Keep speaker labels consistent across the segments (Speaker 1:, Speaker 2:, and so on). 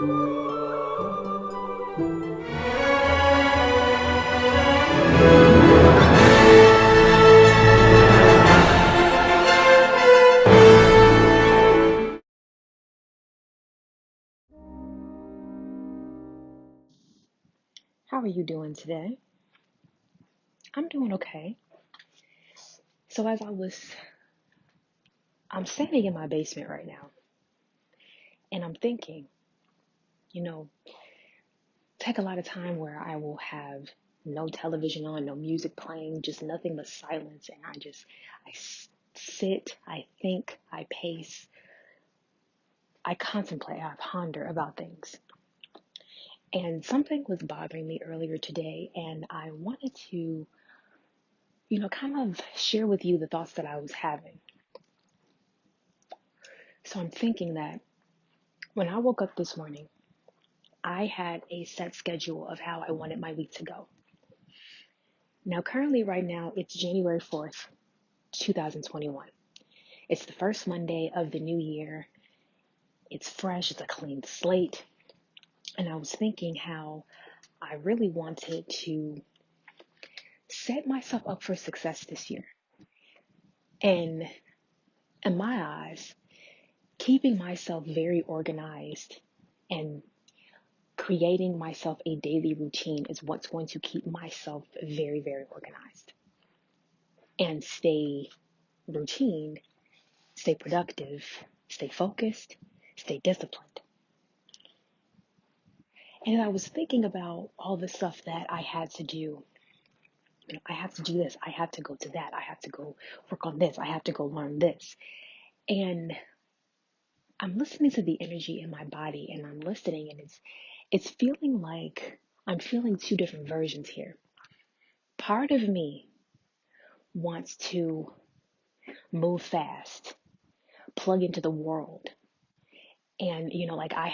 Speaker 1: How are you doing today? I'm doing okay. So I'm standing in my basement right now, and I'm thinking, you know, take a lot of time where I will have no television on, no music playing, just nothing but silence, and sit, I think, I pace, I contemplate, I ponder about things. And something was bothering me earlier today, and I wanted to, kind of share with you the thoughts that I was having. So I'm thinking that when I woke up this morning, I had a set schedule of how I wanted my week to go. Now, currently, right now, it's January 4th, 2021. It's the first Monday of the new year. It's fresh, it's a clean slate. And I was thinking how I really wanted to set myself up for success this year. And in my eyes, keeping myself very organized and creating myself a daily routine is what's going to keep myself very, very organized and stay routine, stay productive, stay focused, stay disciplined. And I was thinking about all the stuff that I had to do. I have to do this. I have to go to that. I have to go work on this. I have to go learn this. And I'm listening to the energy in my body, and I'm listening, and it's feeling like I'm feeling two different versions here. Part of me wants to move fast, plug into the world. And like I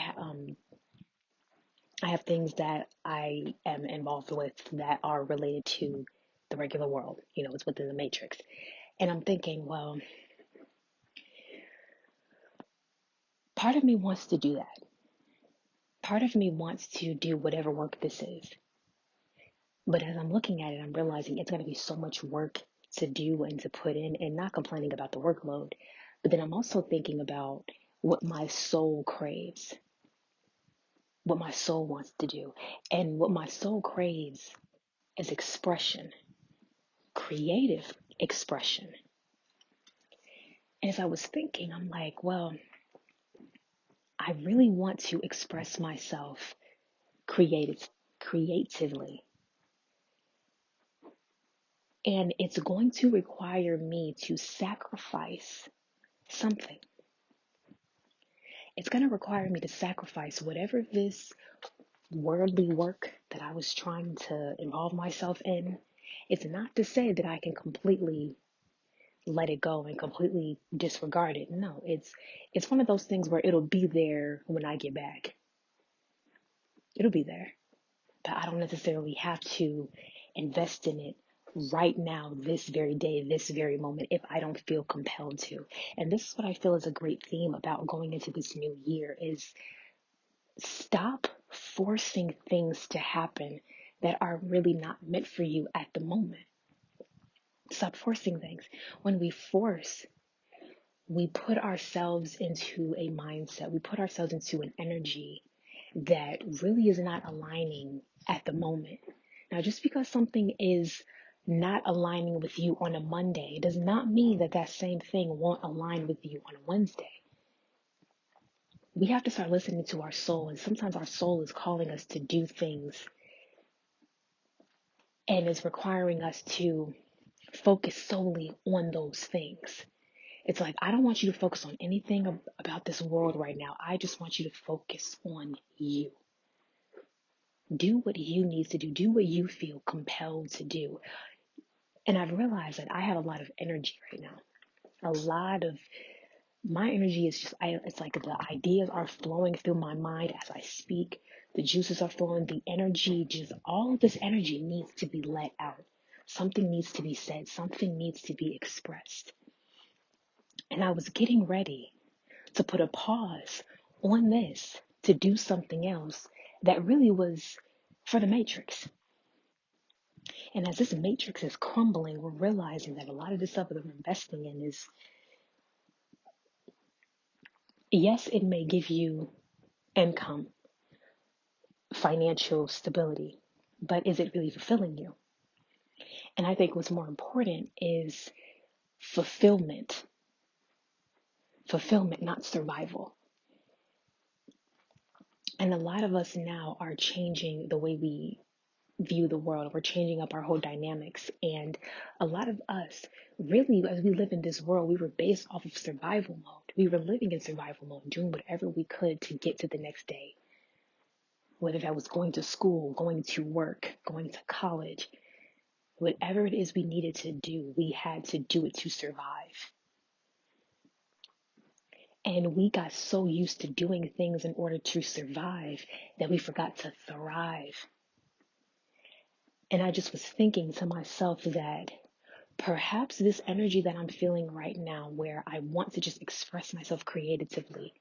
Speaker 1: have things that I am involved with that are related to the regular world. It's within the matrix. And I'm thinking, well, part of me wants to do that. Part of me wants to do whatever work this is. But as I'm looking at it, I'm realizing it's going to be so much work to do and to put in, and not complaining about the workload. But then I'm also thinking about what my soul craves, what my soul wants to do. And what my soul craves is expression, creative expression. And as I was thinking, I'm like, well, I really want to express myself creatively. And it's going to require me to sacrifice something. It's going to require me to sacrifice whatever this worldly work that I was trying to involve myself in. It's not to say that I can completely let it go and completely disregard it. No, it's one of those things where it'll be there when I get back. It'll be there. But I don't necessarily have to invest in it right now, this very day, this very moment, if I don't feel compelled to. And this is what I feel is a great theme about going into this new year is stop forcing things to happen that are really not meant for you at the moment. Stop forcing things. When we force, we put ourselves into a mindset, we put ourselves into an energy that really is not aligning at the moment. Now, just because something is not aligning with you on a Monday does not mean that that same thing won't align with you on a Wednesday. We have to start listening to our soul, and sometimes our soul is calling us to do things and is requiring us to focus solely on those things. It's like, I don't want you to focus on anything about this world right now. I just want you to focus on you. Do what you need to do. Do what you feel compelled to do. And I've realized that I have a lot of energy right now. A lot of my energy is it's like the ideas are flowing through my mind as I speak. The juices are flowing. The energy, all of this energy needs to be let out. Something needs to be said. Something needs to be expressed. And I was getting ready to put a pause on this to do something else that really was for the matrix. And as this matrix is crumbling, we're realizing that a lot of the stuff that we're investing in is, yes, it may give you income, financial stability, but is it really fulfilling you? And I think what's more important is fulfillment. Fulfillment, not survival. And a lot of us now are changing the way we view the world. We're changing up our whole dynamics. And a lot of us, really, as we live in this world, we were based off of survival mode. We were living in survival mode, doing whatever we could to get to the next day. Whether that was going to school, going to work, going to college, whatever it is we needed to do, we had to do it to survive. And we got so used to doing things in order to survive that we forgot to thrive. And I just was thinking to myself that perhaps this energy that I'm feeling right now, where I want to just express myself creatively,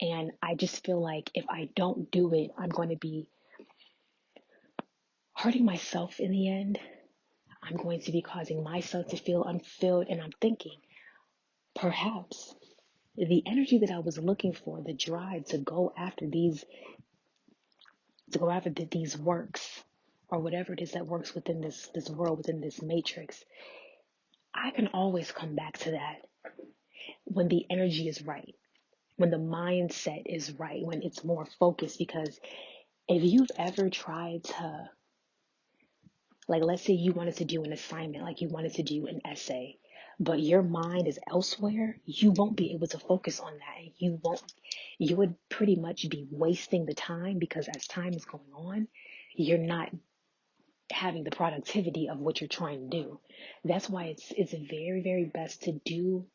Speaker 1: and I just feel like if I don't do it, I'm going to be hurting myself in the end. I'm going to be causing myself to feel unfulfilled. And I'm thinking, perhaps the energy that I was looking for, the drive to go after these works, or whatever it is that works within this world, within this matrix, I can always come back to that when the energy is right, when the mindset is right, when it's more focused. Because if you've ever tried to, like, let's say you wanted to do an assignment, like you wanted to do an essay, but your mind is elsewhere, you won't be able to focus on that. And you would pretty much be wasting the time, because as time is going on, you're not having the productivity of what you're trying to do. That's why it's very, very best to do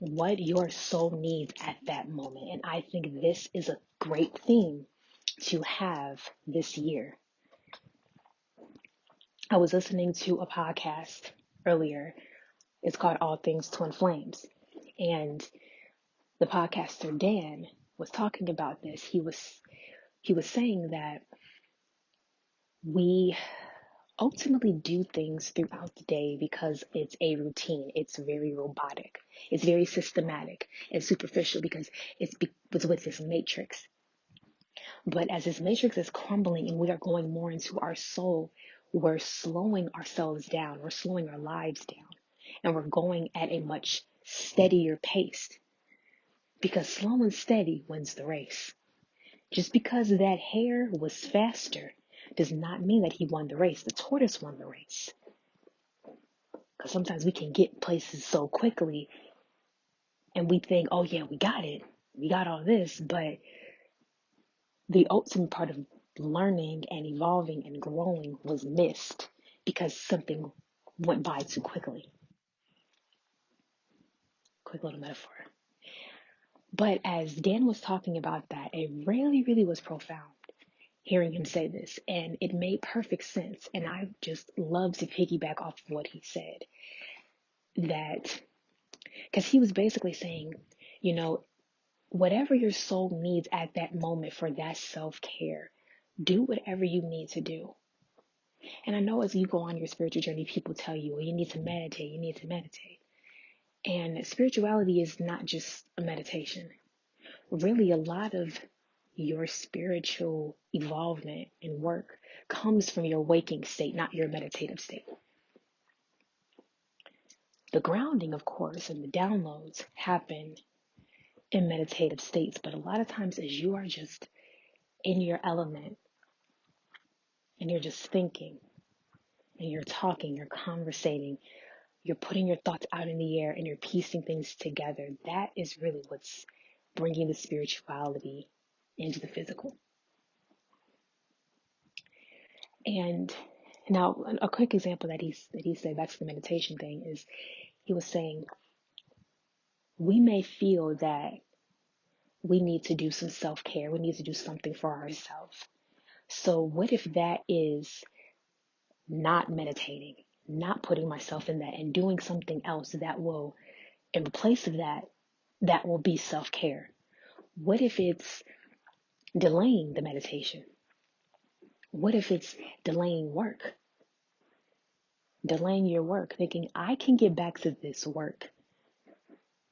Speaker 1: what your soul needs at that moment. And I think this is a great theme to have this year. I was listening to a podcast earlier. It's called All Things Twin Flames. And the podcaster Dan was talking about this. He was saying that we ultimately do things throughout the day because it's a routine. It's very robotic. It's very systematic and superficial because it's with this matrix. But as this matrix is crumbling and we are going more into our soul, we're slowing ourselves down. We're slowing our lives down. And we're going at a much steadier pace, because slow and steady wins the race. Just because that hare was faster does not mean that he won the race. The tortoise won the race. Because sometimes we can get places so quickly and we think, oh yeah, we got it. We got all this. But the ultimate part of learning and evolving and growing was missed because something went by too quickly. Quick little metaphor. But as Dan was talking about that, it really, really was profound hearing him say this. And it made perfect sense. And I just love to piggyback off of what he said. That, because he was basically saying, you know, whatever your soul needs at that moment for that self-care, do whatever you need to do. And I know as you go on your spiritual journey, people tell you, well, you need to meditate, you need to meditate. And spirituality is not just a meditation. Really, a lot of your spiritual evolvement and work comes from your waking state, not your meditative state. The grounding, of course, and the downloads happen in meditative states, but a lot of times as you are just in your element and you're just thinking and you're talking, you're conversating, you're putting your thoughts out in the air and you're piecing things together, that is really what's bringing the spirituality into the physical. And now a quick example that he said, back to the meditation thing, is he was saying, we may feel that we need to do some self-care, we need to do something for ourselves. So what if that is not meditating, not putting myself in that, and doing something else that will, in place of that, that will be self-care? What if it's delaying the meditation? What if it's delaying work? Delaying your work, thinking, I can get back to this work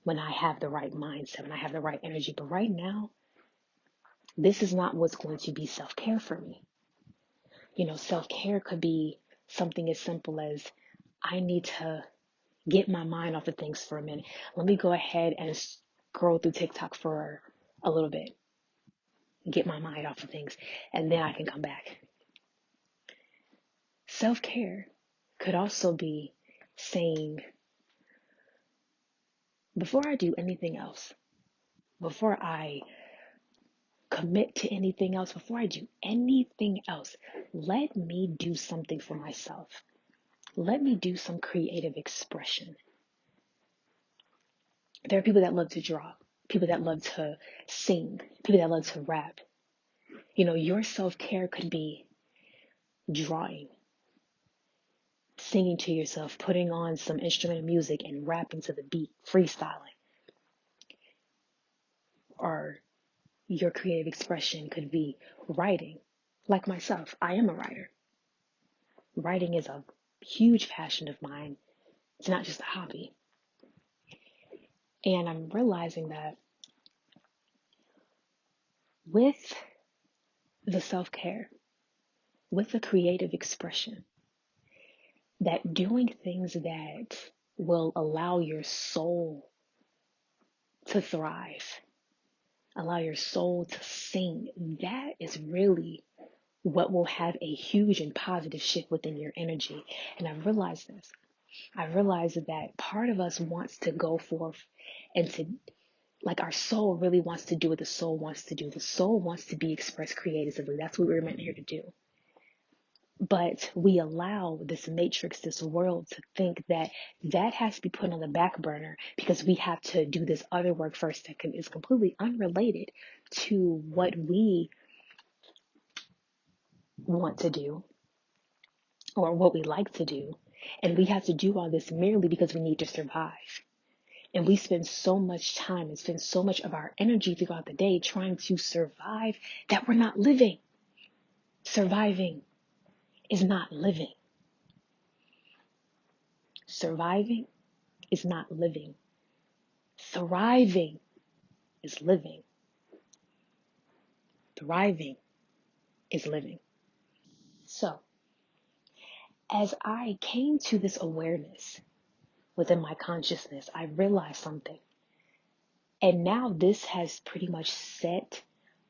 Speaker 1: when I have the right mindset, when I have the right energy. But right now, this is not what's going to be self-care for me. Self-care could be something as simple as I need to get my mind off of things for a minute. Let me go ahead and scroll through TikTok for a little bit, get my mind off of things, and then I can come back. Self-care could also be saying, before I do anything else, before I commit to anything else, before I do anything else, let me do something for myself. Let me do some creative expression. There are people that love to draw, people that love to sing, people that love to rap. Your self-care could be drawing, singing to yourself, putting on some instrumental music and rapping to the beat, freestyling. Or your creative expression could be writing. Like myself, I am a writer. Writing is a huge passion of mine. It's not just a hobby. And I'm realizing that with the self-care, with the creative expression, that doing things that will allow your soul to thrive, allow your soul to sing, that is really what will have a huge and positive shift within your energy. And I realized this. I realized that part of us wants to go forth and to, like, our soul really wants to do what the soul wants to do. The soul wants to be expressed creatively. That's what we were meant here to do. But we allow this matrix, this world, to think that that has to be put on the back burner because we have to do this other work first that is completely unrelated to what we want to do or what we like to do. And we have to do all this merely because we need to survive. And we spend so much time and spend so much of our energy throughout the day trying to survive that we're not living. Surviving is not living. Surviving is not living. Thriving is living. Thriving is living. So, as I came to this awareness within my consciousness, I realized something. And now this has pretty much set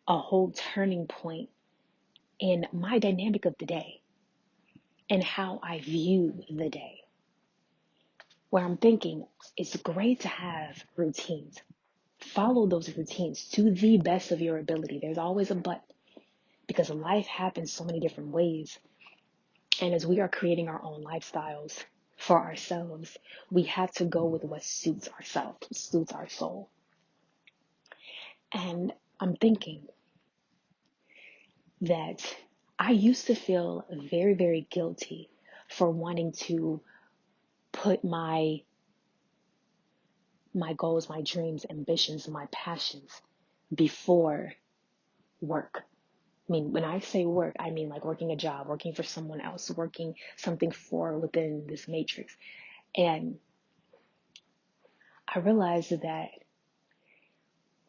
Speaker 1: a whole turning point in my dynamic of the day and how I view the day. Where I'm thinking it's great to have routines. Follow those routines to the best of your ability. There's always a but, because life happens so many different ways. And as we are creating our own lifestyles for ourselves, we have to go with what suits ourselves, suits our soul. And I'm thinking that I used to feel very, very guilty for wanting to put my goals, my dreams, ambitions, my passions before work. I mean, when I say work, I mean like working a job, working for someone else, working something for within this matrix. And I realized that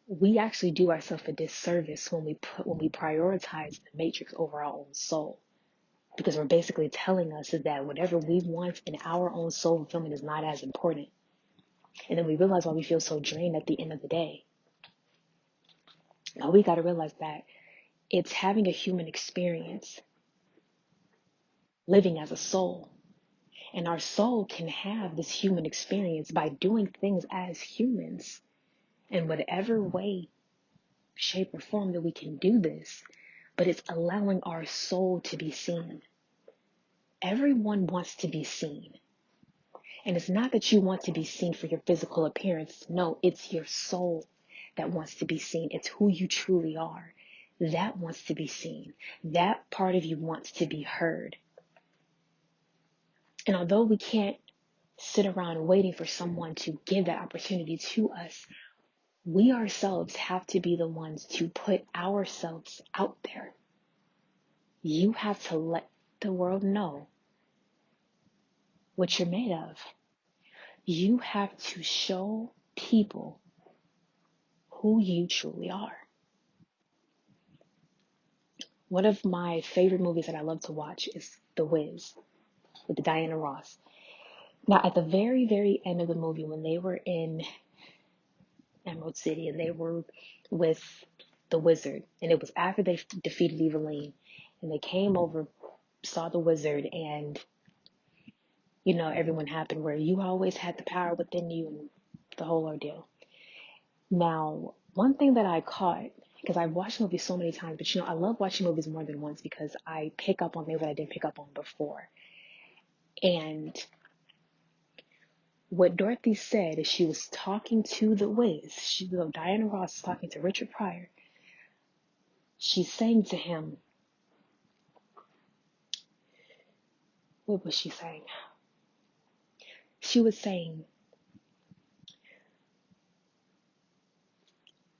Speaker 1: we actually do ourselves a disservice when we prioritize the matrix over our own soul. Because we're basically telling us that whatever we want in our own soul fulfillment is not as important. And then we realize why we feel so drained at the end of the day. Now we got to realize that it's having a human experience, living as a soul. And our soul can have this human experience by doing things as humans in whatever way, shape, or form that we can do this. But it's allowing our soul to be seen. Everyone wants to be seen. And it's not that you want to be seen for your physical appearance. No, it's your soul that wants to be seen. It's who you truly are. That wants to be seen. That part of you wants to be heard. And although we can't sit around waiting for someone to give that opportunity to us, We ourselves have to be the ones to put ourselves out there. You have to let the world know what you're made of. You have to show people who you truly are. One of my favorite movies that I love to watch is The Wiz with Diana Ross. Now, at the very, very end of the movie, when they were in Emerald City and they were with the wizard, and it was after they defeated Eveline, and they came over, saw the wizard, and everyone happened where you always had the power within you and the whole ordeal. Now, one thing that I caught, because I've watched movies so many times, but I love watching movies more than once because I pick up on things that I didn't pick up on before. And what Dorothy said is she was talking to the Wiz. Diana Ross was talking to Richard Pryor. She's saying to him, what was she saying? She was saying,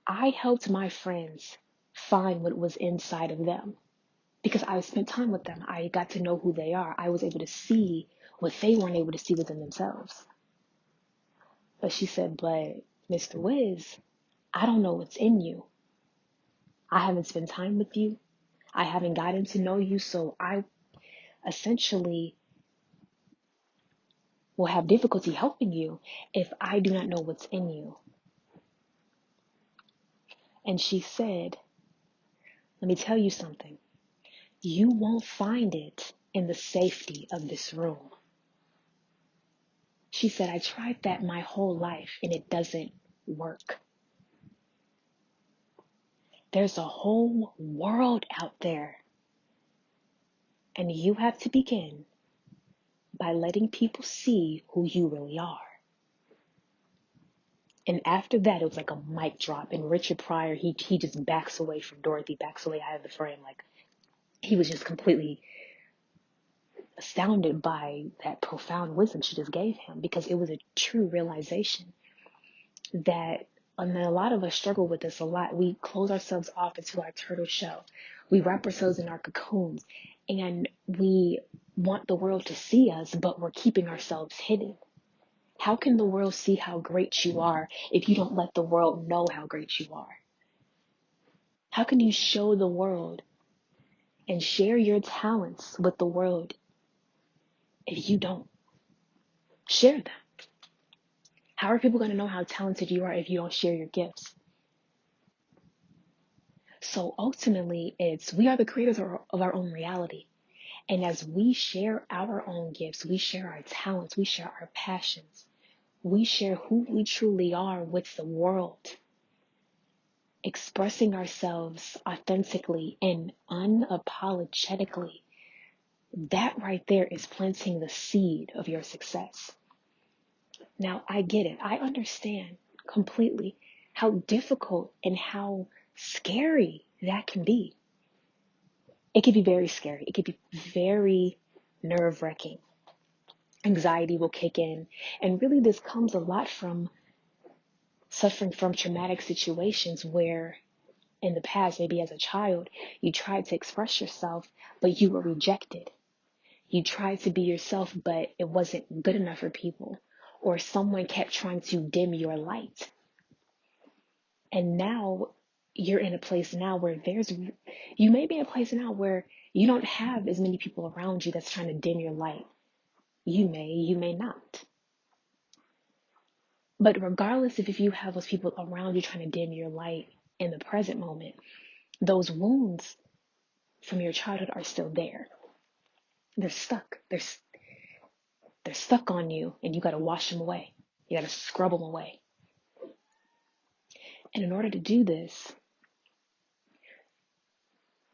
Speaker 1: I helped my friends find what was inside of them because I spent time with them. I got to know who they are. I was able to see what they weren't able to see within themselves. But she said, but Mr. Wiz, I don't know what's in you. I haven't spent time with you. I haven't gotten to know you. So I essentially will have difficulty helping you if I do not know what's in you. And she said, let me tell you something. You won't find it in the safety of this room. She said, I tried that my whole life and it doesn't work. There's a whole world out there. And you have to begin by letting people see who you really are. And after that, it was like a mic drop. And Richard Pryor, he just backs away from Dorothy, backs away out of the frame. Like, he was just completely astounded by that profound wisdom she just gave him, because it was a true realization that, and a lot of us struggle with this a lot. We close ourselves off into our turtle shell. We wrap ourselves in our cocoons, and we want the world to see us, but we're keeping ourselves hidden. How can the world see how great you are if you don't let the world know how great you are? How can you show the world and share your talents with the world if you don't share them? How are people going to know how talented you are if you don't share your gifts? So ultimately, we are the creators of our own reality. And as we share our own gifts, we share our talents, we share our passions, we share who we truly are with the world, expressing ourselves authentically and unapologetically. That right there is planting the seed of your success. Now, I get it. I understand completely how difficult and how scary that can be. It can be very scary. It can be very nerve-wracking. Anxiety will kick in. And really, this comes a lot from suffering from traumatic situations where in the past, maybe as a child, you tried to express yourself, but you were rejected. You tried to be yourself, but it wasn't good enough for people. Or someone kept trying to dim your light. And now you're in a place now where you may be in a place now where you don't have as many people around you that's trying to dim your light. You may not. But regardless if you have those people around you trying to dim your light in the present moment, those wounds from your childhood are still there. They're stuck. They're stuck on you, and you got to wash them away. You got to scrub them away. And in order to do this,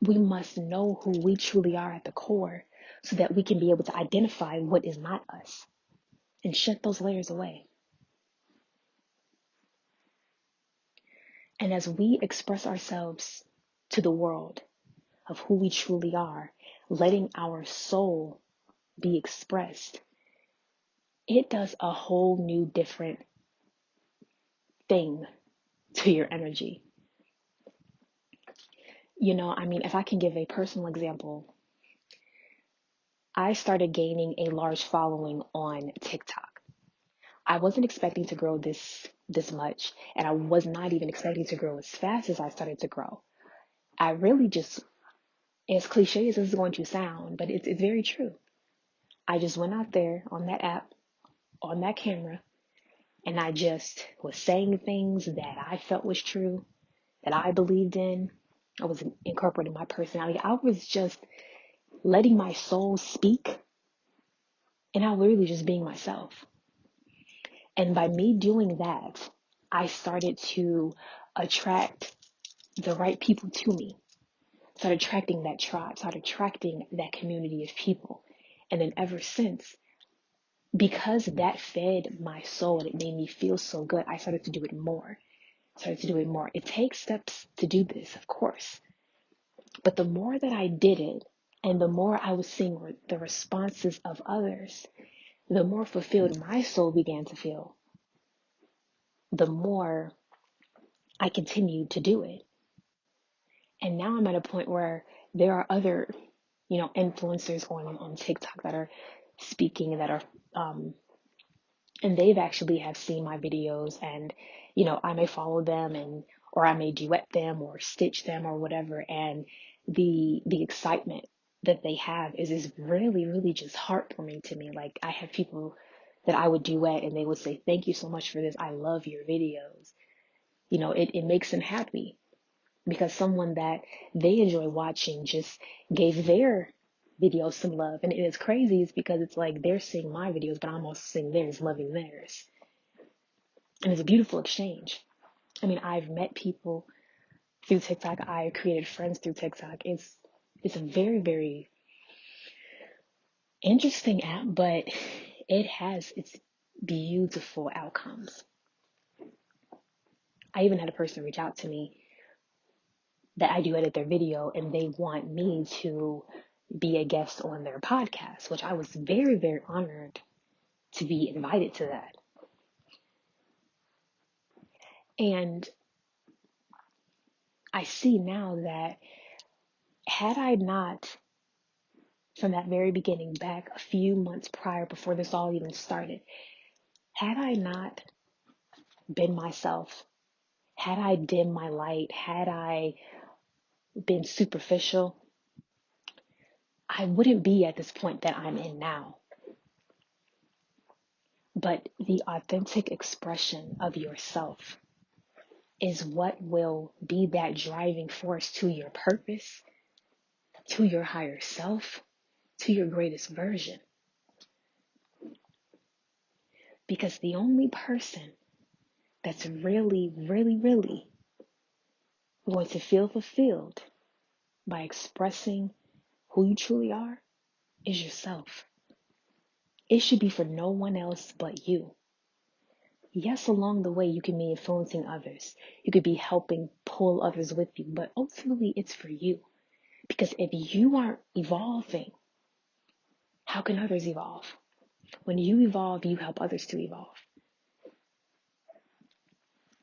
Speaker 1: we must know who we truly are at the core so that we can be able to identify what is not us and shed those layers away. And as we express ourselves to the world of who we truly are, letting our soul be expressed, it does a whole new different thing to your energy. If I can give a personal example, I started gaining a large following on TikTok. I wasn't expecting to grow this much, and I was not even expecting to grow as fast as I started to grow. I really just, as cliche as this is going to sound, but it's very true. I just went out there on that app, on that camera, and I just was saying things that I felt was true, that I believed in. I was incorporating my personality. I was just letting my soul speak, and I was really just being myself. And by me doing that, I started to attract the right people to me, started attracting that tribe, started attracting that community of people. And then ever since, because that fed my soul and it made me feel so good, I started to do it more. It takes steps to do this, of course. But the more that I did it, and the more I was seeing the responses of others, the more fulfilled my soul began to feel, the more I continued to do it. And now I'm at a point where there are other, influencers on TikTok that are speaking, that are, and they've actually have seen my videos, and, I may follow them, or I may duet them or stitch them or whatever. And the excitement that they have is really, really just heartwarming to me. Like, I have people that I would duet and they would say, "Thank you so much for this. I love your videos." It makes them happy, because someone that they enjoy watching just gave their videos some love. And it's crazy, it's because it's like they're seeing my videos, but I'm also seeing theirs, loving theirs. And it's a beautiful exchange. I've met people through TikTok. I created friends through TikTok. It's a very, very interesting app, but it has its beautiful outcomes. I even had a person reach out to me that I do edit their video, and they want me to be a guest on their podcast, which I was very, very honored to be invited to that. And I see now that had I not, from that very beginning, back a few months prior, before this all even started, had I not been myself, had I dimmed my light, had I been superficial, I wouldn't be at this point that I'm in now. But the authentic expression of yourself is what will be that driving force to your purpose, to your higher self, to your greatest version. Because the only person that's really, really, really going to feel fulfilled by expressing who you truly are is yourself. It should be for no one else but you. Yes, along the way, you can be influencing others. You could be helping pull others with you, but ultimately it's for you. Because if you aren't evolving, how can others evolve? When you evolve, you help others to evolve.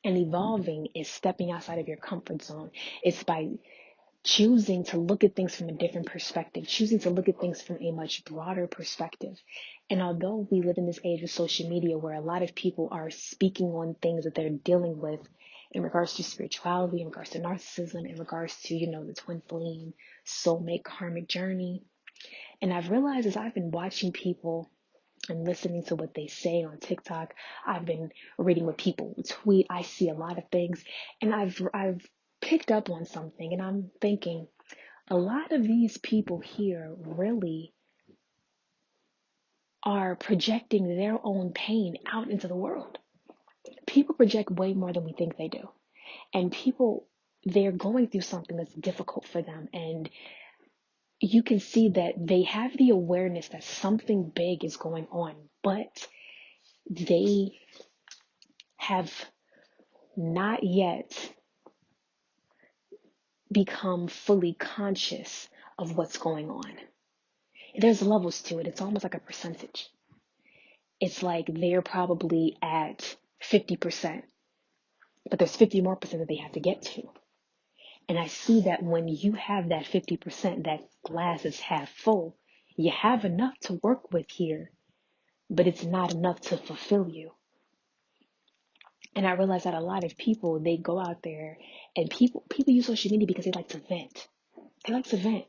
Speaker 1: And evolving is stepping outside of your comfort zone. It's by choosing to look at things from a different perspective, choosing to look at things from a much broader perspective. And although we live in this age of social media where a lot of people are speaking on things that they're dealing with in regards to spirituality, in regards to narcissism, in regards to, the twin flame, soulmate, karmic journey. And I've realized as I've been watching people and listening to what they say on TikTok, I've been reading what people tweet, I see a lot of things, and I've picked up on something, and I'm thinking, a lot of these people here really are projecting their own pain out into the world. People project way more than we think they do. And people, they're going through something that's difficult for them. And you can see that they have the awareness that something big is going on, but they have not yet become fully conscious of what's going on. There's levels to it. It's almost like a percentage. It's like they're probably at 50%, but there's 50 more percent that they have to get to. And I see that when you have that 50%, that glass is half full, you have enough to work with here, but it's not enough to fulfill you. And I realize that a lot of people, they go out there and people use social media because they like to vent. They like to vent.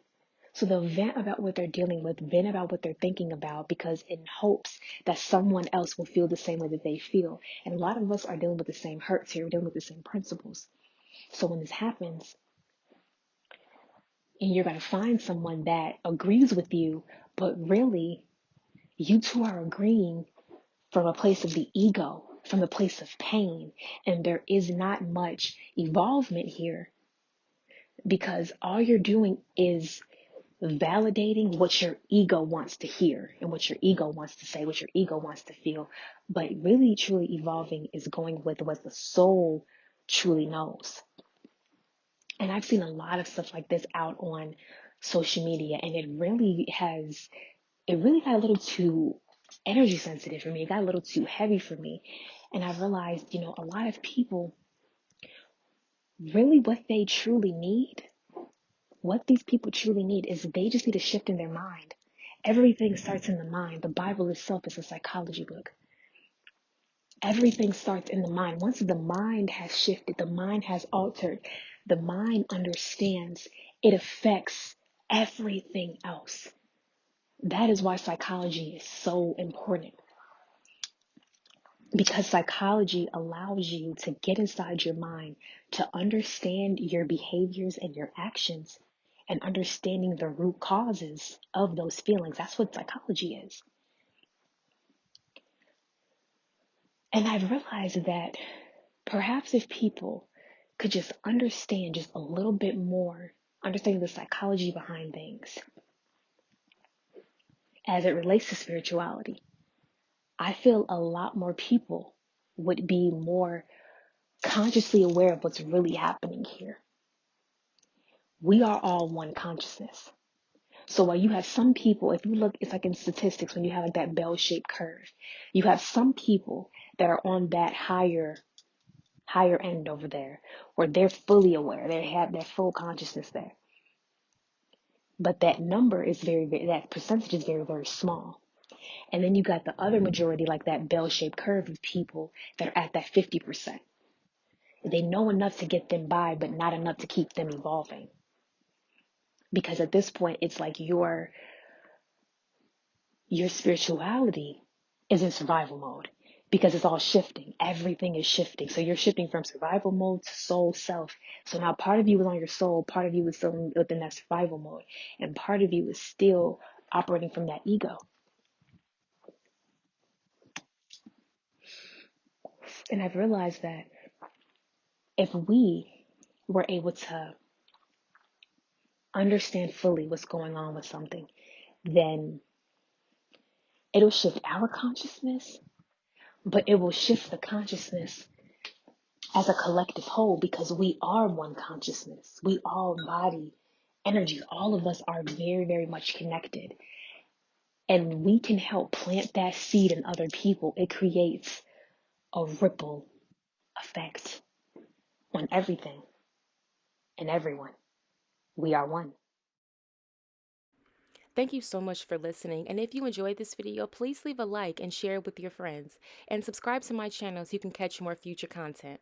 Speaker 1: So they'll vent about what they're dealing with, vent about what they're thinking about, because in hopes that someone else will feel the same way that they feel. And a lot of us are dealing with the same hurts here, we're dealing with the same principles. So when this happens, and you're going to find someone that agrees with you, but really, you two are agreeing from a place of the ego, from a place of pain, and there is not much evolvement here because all you're doing is validating what your ego wants to hear and what your ego wants to say, what your ego wants to feel. But really, truly evolving is going with what the soul truly knows. And I've seen a lot of stuff like this out on social media, and it really got a little too energy sensitive for me. It got a little too heavy for me. And I realized, a lot of people, really what these people truly need is they just need a shift in their mind. Everything starts in the mind. The Bible itself is a psychology book. Everything starts in the mind. Once the mind has shifted, the mind has altered, the mind understands, it affects everything else. That is why psychology is so important. Because psychology allows you to get inside your mind, to understand your behaviors and your actions, and understanding the root causes of those feelings. That's what psychology is. And I've realized that perhaps if people could just understand just a little bit more, understanding the psychology behind things as it relates to spirituality, I feel a lot more people would be more consciously aware of what's really happening here. We are all one consciousness. So while you have some people, if you look, it's like in statistics, when you have like that bell-shaped curve, you have some people that are on that higher end over there, where they're fully aware, they have their full consciousness there. But that number is that percentage is very, very small. And then you got the other majority, like that bell-shaped curve of people that are at that 50%. They know enough to get them by, but not enough to keep them evolving. Because at this point, it's like your spirituality is in survival mode because it's all shifting. Everything is shifting. So you're shifting from survival mode to soul self. So now part of you is on your soul, part of you is still within that survival mode, and part of you is still operating from that ego. And I've realized that if we were able to understand fully what's going on with something, then it'll shift our consciousness, but it will shift the consciousness as a collective whole because we are one consciousness. We all body, energy, all of us are very, very much connected. And we can help plant that seed in other people. It creates a ripple effect on everything and everyone. We are one.
Speaker 2: Thank you so much for listening. And if you enjoyed this video, please leave a like and share it with your friends. And subscribe to my channel so you can catch more future content.